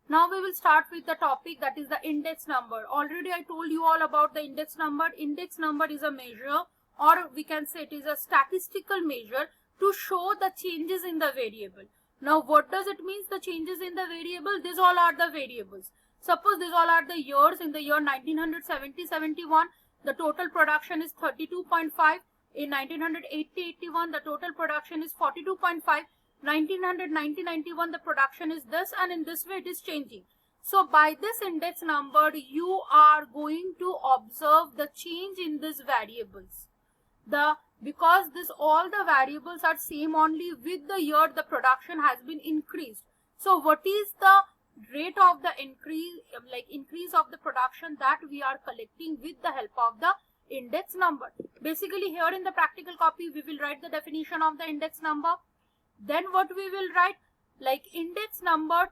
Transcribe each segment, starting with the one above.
Now we will start with the topic, that is the index number. Already I told you all about the index number. Index number is a measure, or we can say it is a statistical measure to show the changes in the variable. Now what does it mean, the changes in the variable? These all are the variables. Suppose these all are the years. In the year 1970-71, the total production is 32.5. In 1980-81, the total production is 42.5. 1990-91, the production is this, and in this way it is changing. So by this index number, you are going to observe the change in these variables. Because all the variables are same, only with the year the production has been increased. So what is the rate of the increase of the production that we are collecting with the help of the index number? Basically here in the practical copy we will write the definition of the index number. Then what we will write, like index number,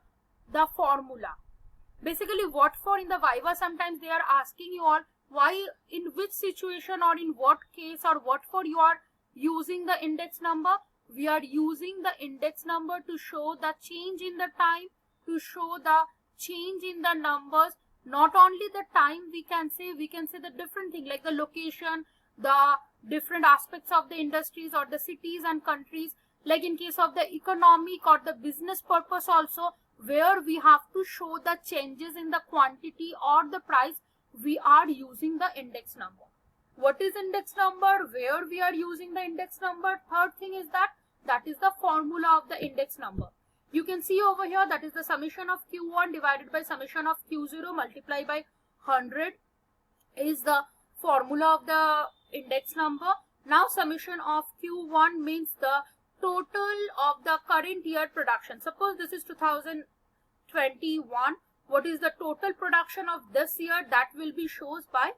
the formula. Basically what for, in the Viva sometimes they are asking you all, why, in which situation or in what case or what for you are using the index number. We are using the index number to show the change in the time, to show the change in the numbers. Not only the time, we can say the different thing like the location, the different aspects of the industries or the cities and countries. Like in case of the economic or the business purpose also, where we have to show the changes in the quantity or the price, we are using the index number. What is index number? Where we are using the index number? Third thing is that is the formula of the index number. You can see over here, that is the summation of Q1 divided by summation of Q0 multiplied by 100 is the formula of the index number. Now summation of Q1 means the total of the current year production. Suppose this is 2021. What is the total production of this year? That will be shown by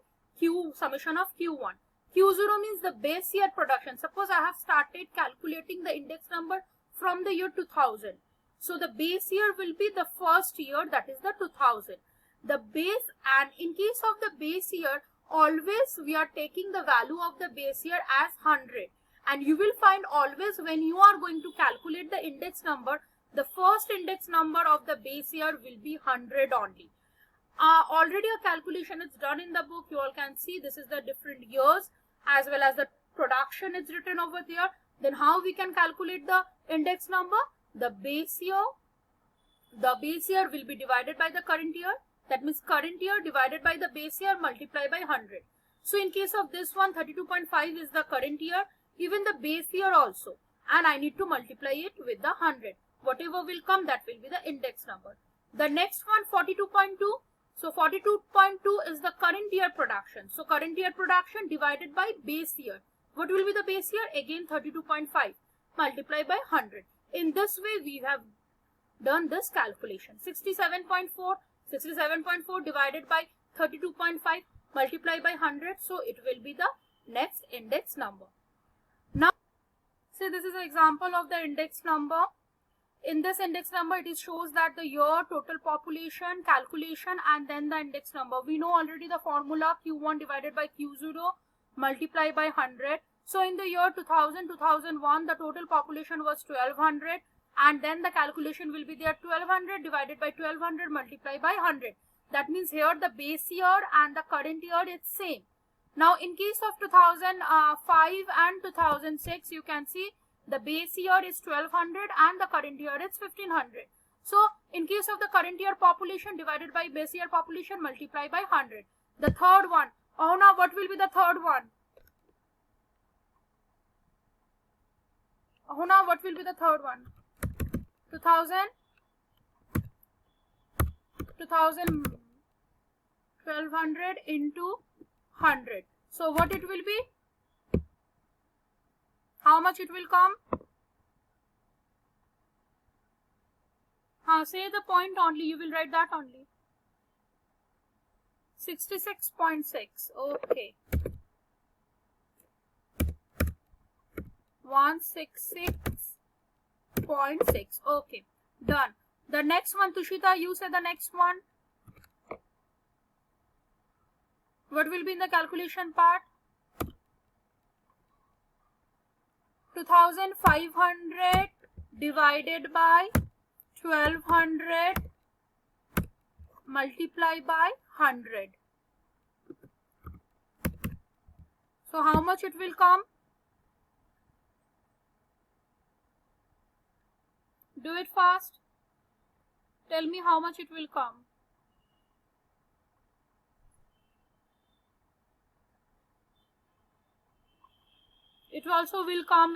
summation of Q1. Q0 means the base year production. Suppose I have started calculating the index number from the year 2000. So the base year will be the first year, that is the 2000. The base, and in case of the base year, always we are taking the value of the base year as 100. And you will find always when you are going to calculate the index number, the first index number of the base year will be 100 only. Already a calculation is done in the book. You all can see this is the different years as well as the production is written over there. Then how we can calculate the index number? The base year will be divided by the current year. That means current year divided by the base year multiplied by 100. So in case of this one, 32.5 is the current year. Even the base year also, and I need to multiply it with the 100. Whatever will come, that will be the index number. The next one, 42.2. So 42.2 is the current year production. So current year production divided by base year. What will be the base year? Again 32.5 multiplied by 100. In this way we have done this calculation. 67.4 divided by 32.5 multiplied by 100. So it will be the next index number. Now, say this is an example of the index number. In this index number, it shows that the year, total population, calculation, and then the index number. We know already the formula Q1 divided by Q0 multiplied by 100. So in the year 2000-2001, the total population was 1200, and then the calculation will be there 1200 divided by 1200 multiplied by 100. That means here the base year and the current year is same. Now in case of 2005 and 2006, you can see the base year is 1200 and the current year is 1500. So in case of the current year population divided by base year population multiplied by 100. The third one, oh now what will be the third one? Oh now what will be the third one? 1200 into 100. So what it will be? How much it will come? Say the point only, you will write that only. 66.6. Okay. 166.6. Okay. Done. The next one, Tushita, you say the next one. What will be in the calculation part? 2500 divided by 1200 multiply by 100. So how much it will come? Do it fast. Tell me how much it will come. It also will come.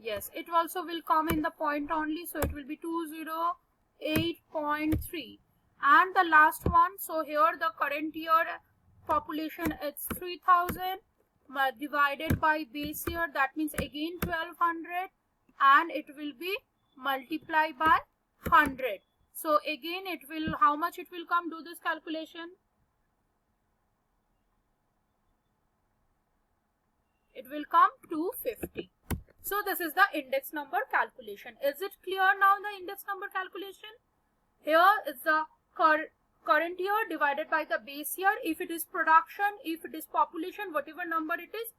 Yes, it also will come in the point only. So it will be 208.3. And the last one. So here the current year population is 3000 divided by base year. That means again 1200. And it will be multiplied by 100. So again it will, how much it will come? Do this calculation. It will come 250. So this is the index number calculation. Is it clear now, the index number calculation? Here is the current year divided by the base year. If it is production, if it is population, whatever number it is,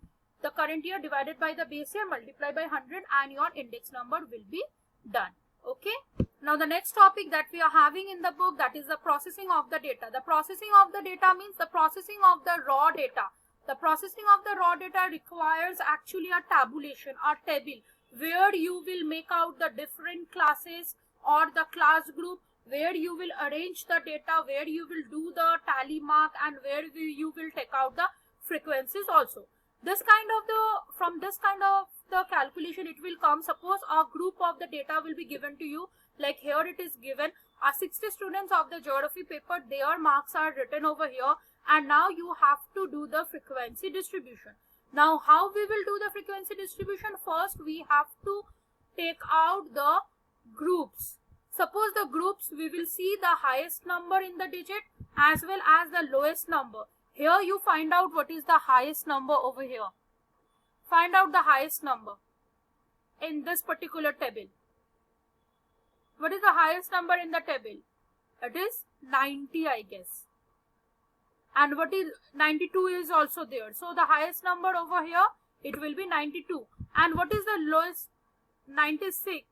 the current year divided by the base year multiplied by 100 and your index number will be done. Okay. Now the next topic that we are having in the book, that is the processing of the data. The processing of the data means the processing of the raw data. The processing of the raw data requires actually a tabulation or table where you will make out the different classes or the class group, where you will arrange the data, where you will do the tally mark, and where you will take out the frequencies also. This kind of from this kind of the calculation it will come. Suppose a group of the data will be given to you, like here it is given 60 students of the geography paper, their marks are written over here, and now you have to do the frequency distribution. Now how we will do the frequency distribution? First we have to take out the groups. Suppose the groups, we will see the highest number in the digit as well as the lowest number. Here you find out what is the highest number over here. Find out the highest number in this particular table. What is the highest number in the table? It is 90, I guess. And what is 92 is also there. So the highest number over here, it will be 92. And what is the lowest? 96.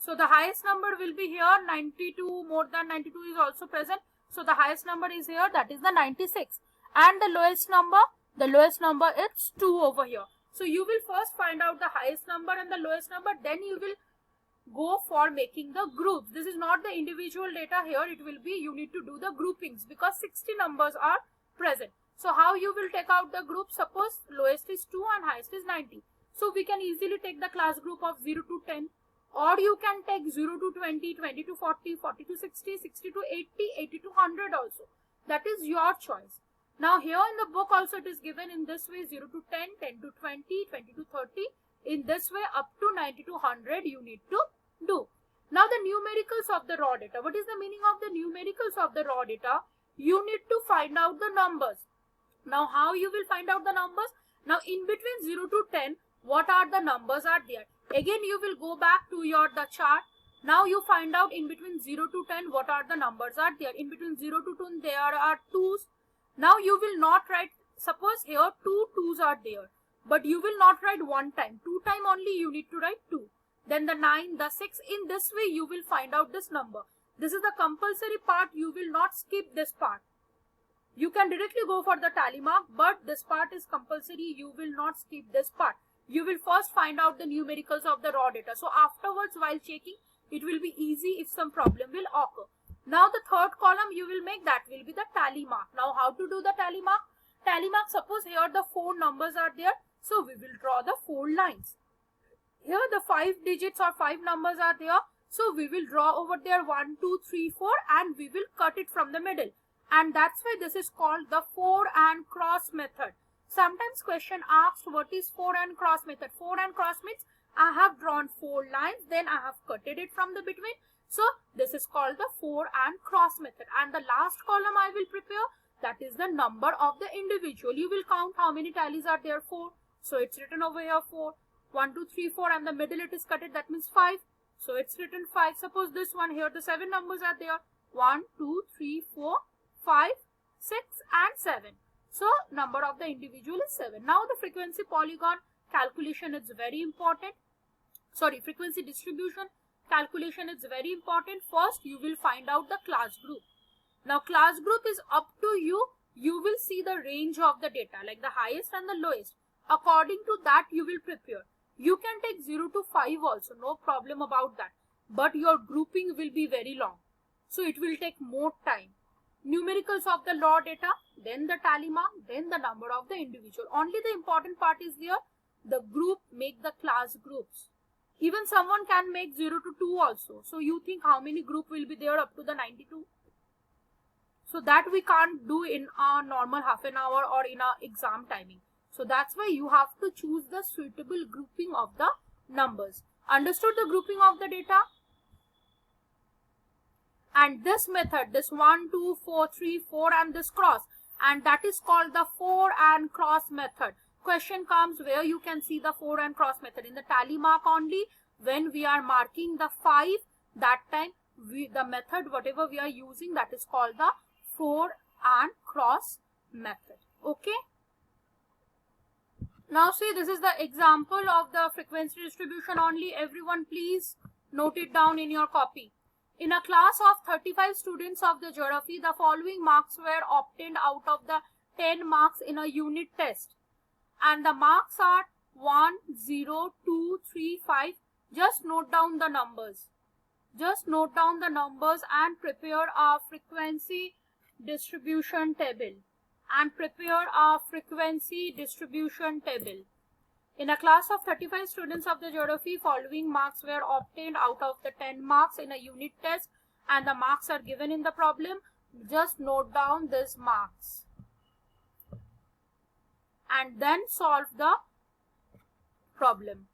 So the highest number will be here, 92, more than 92 is also present. So the highest number is here, that is the 96. And the lowest number is 2 over here. So you will first find out the highest number and the lowest number, then you will go for making the groups. This is not the individual data here, it will be, you need to do the groupings because 60 numbers are present. So how you will take out the group? Suppose lowest is 2 and highest is 90. So we can easily take the class group of 0 to 10. Or you can take 0 to 20, 20 to 40, 40 to 60, 60 to 80, 80 to 100 also. That is your choice. Now here in the book also it is given in this way, 0 to 10, 10 to 20, 20 to 30. In this way up to 90 to 100 you need to do. Now the numericals of the raw data. What is the meaning of the numericals of the raw data? You need to find out the numbers. Now how you will find out the numbers? Now in between 0 to 10, what are the numbers are there? Again you will go back to the chart. Now you find out in between 0 to 10 what are the numbers are there. In between 0 to 10 there are 2's. Now you will not write, suppose here 2 2's are there. But you will not write 1 time. 2 time only you need to write 2. Then the 9, the 6. In this way you will find out this number. This is the compulsory part. You will not skip this part. You can directly go for the tally mark, but this part is compulsory. You will not skip this part. You will first find out the numericals of the raw data. So afterwards while checking, it will be easy if some problem will occur. Now the third column you will make, that will be the tally mark. Now how to do the tally mark? Tally mark, suppose here the 4 numbers are there. So we will draw the 4 lines. Here the 5 digits or 5 numbers are there. So we will draw over there 1, 2, 3, 4 and we will cut it from the middle. And that's why this is called the 4 and cross method. Sometimes question asks what is 4 and cross method. 4 and cross means I have drawn 4 lines, then I have cutted it from the between. So this is called the 4 and cross method. And the last column I will prepare, that is the number of the individual. You will count how many tallies are there, 4. So it's written over here 4. 1, 2, 3, 4 and the middle it is cutted, that means 5. So it's written 5. Suppose this one here, the 7 numbers are there. 1, 2, 3, 4, 5, 6 and 7. So number of the individual is 7. Now the frequency polygon calculation is very important. Sorry, frequency distribution calculation is very important. First, you will find out the class group. Now, class group is up to you. You will see the range of the data, like the highest and the lowest. According to that, you will prepare. You can take 0 to 5 also, no problem about that. But your grouping will be very long. So, it will take more time. Numericals of the raw data, then the tally mark, then the number of the individual. Only the important part is there. The group make the class groups. Even someone can make 0 to 2 also. So, you think how many group will be there up to the 92? So, that we can't do in a normal half an hour or in a exam timing. So, that's why you have to choose the suitable grouping of the numbers. Understood the grouping of the data? And this method, this 1, 2, 4, 3, 4 and this cross, and that is called the 4 and cross method. Question comes where you can see the 4 and cross method in the tally mark only. When we are marking the 5, that time the method whatever we are using, that is called the 4 and cross method. Okay. Now see, this is the example of the frequency distribution only. Everyone please note it down in your copy. In a class of 35 students of the geography, the following marks were obtained out of the 10 marks in a unit test. And the marks are 1, 0, 2, 3, 5. Just note down the numbers. Just note down the numbers and prepare a frequency distribution table. And prepare a frequency distribution table. In a class of 35 students of the geography, following marks were obtained out of the 10 marks in a unit test, and the marks are given in the problem. Just note down these marks and then solve the problem.